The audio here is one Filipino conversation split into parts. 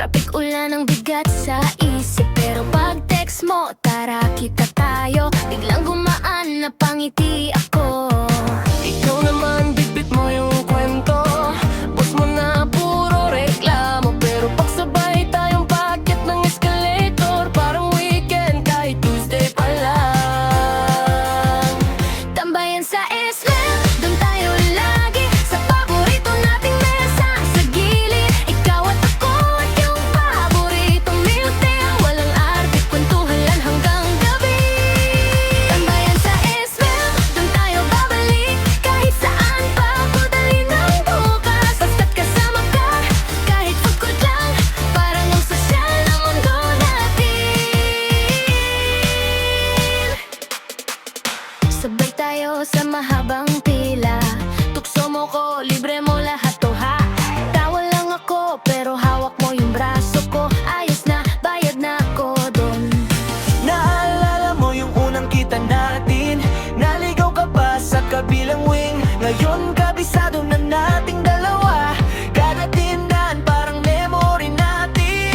Traffic, ulan ang bigat sa isip, pero pag text mo, tara kita tayo, biglang gumaan na pangiti ako. Ikaw naman, bitbit mo yung kwento, boss mo na puro reklamo, pero pagsabay tayong paakyat ng escalator, parang weekend kahit Tuesday pa lang. Tambayan sa SM, doon tayo lagi, sa paborito nating mesa sa gilid. Ikaw at ako at yung paboritong milktea, walang arte, kwentuhan lang hanggang gabi. Tambayan sa SM, doon tayo babalik, kahit saan pa ako dali ng bukas. Basta't kasama ka, kahit pagod lang, parang ang sosyal ng mundo natin. Sabay tayo sa mahabang pila, tukso mo ko, libre mo lahat to ha. Tawa lang ako, pero hawak mo yung braso ko, ayos na, bayad na ako dun. Naalala mo yung unang kita natin, naligaw ka pa sa kabilang wing. Ngayon kabisado na nating dalawa, kada tindahan parang memory natin.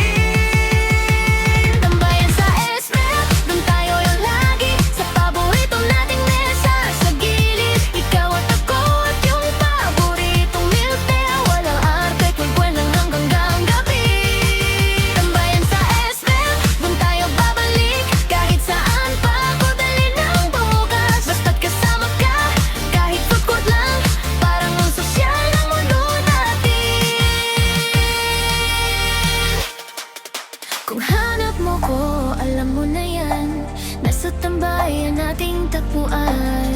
Tambayan sa SM, dun tayo yung lagi, sa paborito nating mesa sa gilid. Ikaw at ako at yung paboritong milktea, walang arte, kwen lang hanggang gabi. Tambayan sa SM, dun tayo babalik, kahit saan pa ako dali ng bukas. Basta't kasama ka, kahit pagod lang, parang ang sosyal ng mundo natin. Kung hanap mo ko, alam mo na yan, nasa tambayan nating tagpuan.